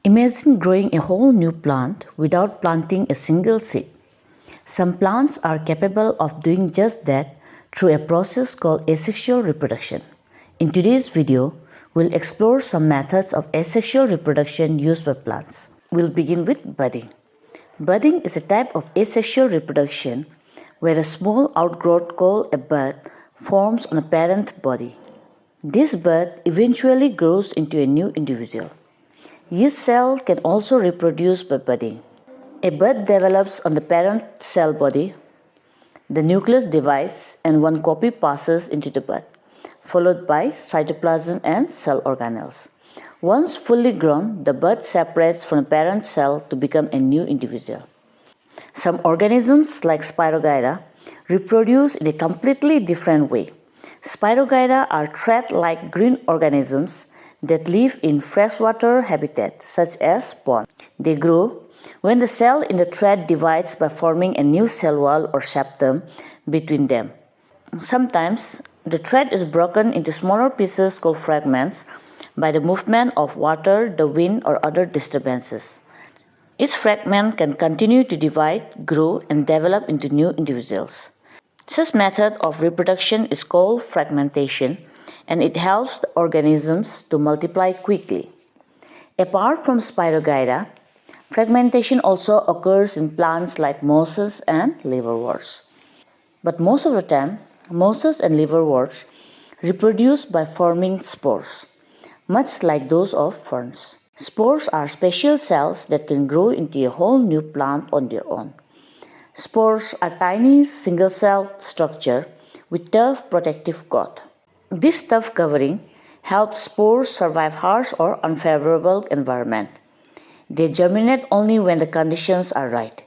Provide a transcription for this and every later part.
Imagine growing a whole new plant without planting a single seed. Some plants are capable of doing just that through a process called asexual reproduction. In today's video, we'll explore some methods of asexual reproduction used by plants. We'll begin with budding. Budding is a type of asexual reproduction where a small outgrowth called a bud forms on a parent body. This bud eventually grows into a new individual. Yeast cell can also reproduce by budding. A bud develops on the parent cell body. The nucleus divides and one copy passes into the bud, followed by cytoplasm and cell organelles. Once fully grown, the bud separates from the parent cell to become a new individual. Some organisms, like Spirogyra, reproduce in a completely different way. Spirogyra are thread-like green organisms that live in freshwater habitat such as ponds. They grow when the cell in the thread divides by forming a new cell wall or septum between them. Sometimes the thread is broken into smaller pieces called fragments by the movement of water, the wind, or other disturbances. Each fragment can continue to divide, grow, and develop into new individuals. Such method of reproduction is called fragmentation, and it helps the organisms to multiply quickly. Apart from Spirogyra, fragmentation also occurs in plants like mosses and liverworts. But most of the time, mosses and liverworts reproduce by forming spores, much like those of ferns. Spores are special cells that can grow into a whole new plant on their own. Spores are tiny single-celled structure with tough protective coat. This tough covering helps spores survive harsh or unfavorable environment. They germinate only when the conditions are right.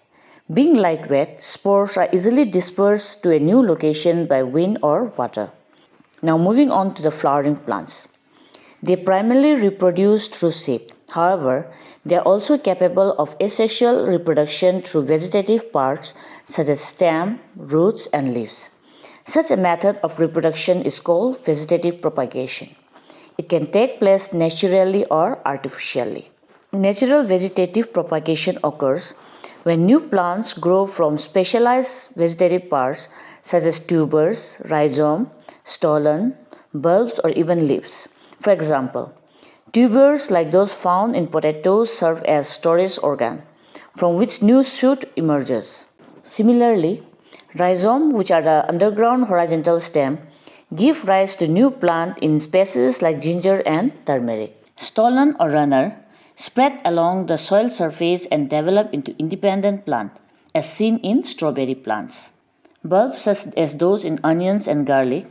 Being lightweight, spores are easily dispersed to a new location by wind or water. Now moving on to the flowering plants. They primarily reproduce through seed. However, they are also capable of asexual reproduction through vegetative parts such as stem, roots, and leaves. Such a method of reproduction is called vegetative propagation. It can take place naturally or artificially. Natural vegetative propagation occurs when new plants grow from specialized vegetative parts such as tubers, rhizome, stolon, bulbs, or even leaves. For example, tubers like those found in potatoes serve as storage organ, from which new shoot emerges. Similarly, rhizome, which are the underground horizontal stem, give rise to new plant in species like ginger and turmeric. Stolon or runner spread along the soil surface and develop into independent plant, as seen in strawberry plants. Bulbs such as those in onions and garlic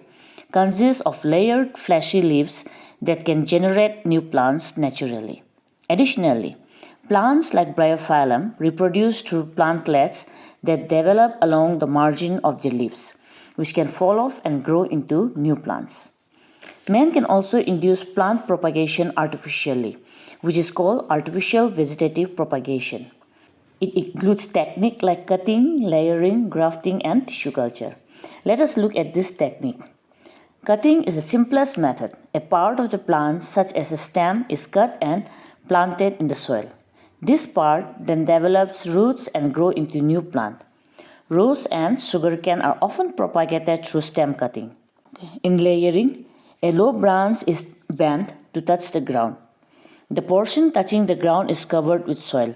consist of layered fleshy leaves that can generate new plants naturally. Additionally, plants like bryophyllum reproduce through plantlets that develop along the margin of their leaves, which can fall off and grow into new plants. Man can also induce plant propagation artificially, which is called artificial vegetative propagation. It includes techniques like cutting, layering, grafting, and tissue culture. Let us look at this technique. Cutting is the simplest method. A part of the plant, such as a stem, is cut and planted in the soil. This part then develops roots and grows into new plant. Rose and sugarcane are often propagated through stem cutting. In layering, a low branch is bent to touch the ground. The portion touching the ground is covered with soil.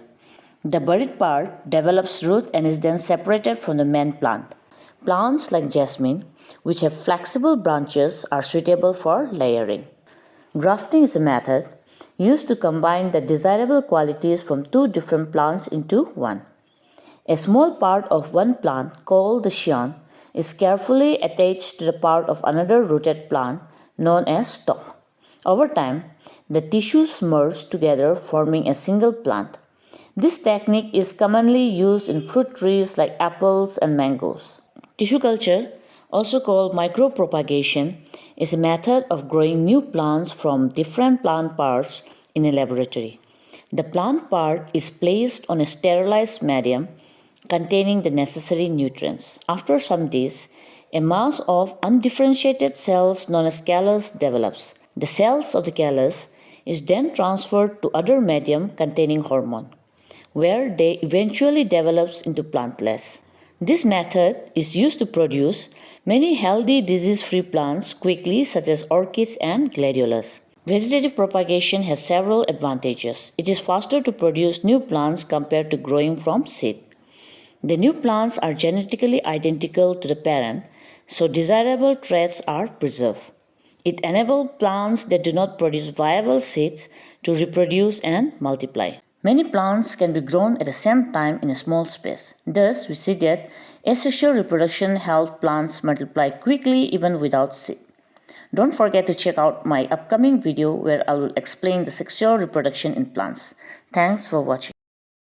The buried part develops root and is then separated from the main plant. Plants like jasmine, which have flexible branches, are suitable for layering. Grafting is a method used to combine the desirable qualities from two different plants into one. A small part of one plant, called the scion, is carefully attached to the part of another rooted plant known as stalk. Over time, the tissues merge together, forming a single plant. This technique is commonly used in fruit trees like apples and mangoes. Tissue culture, also called micropropagation, is a method of growing new plants from different plant parts in a laboratory. The plant part is placed on a sterilized medium containing the necessary nutrients. After some days, a mass of undifferentiated cells known as callus develops. The cells of the callus is then transferred to other medium containing hormone, where they eventually develops into plantlets. This method is used to produce many healthy disease-free plants quickly, such as orchids and gladiolus. Vegetative propagation has several advantages. It is faster to produce new plants compared to growing from seed. The new plants are genetically identical to the parent, so desirable traits are preserved. It enables plants that do not produce viable seeds to reproduce and multiply. Many plants can be grown at the same time in a small space. Thus, we see that asexual reproduction helps plants multiply quickly even without seed. Don't forget to check out my upcoming video where I will explain the sexual reproduction in plants. Thanks for watching.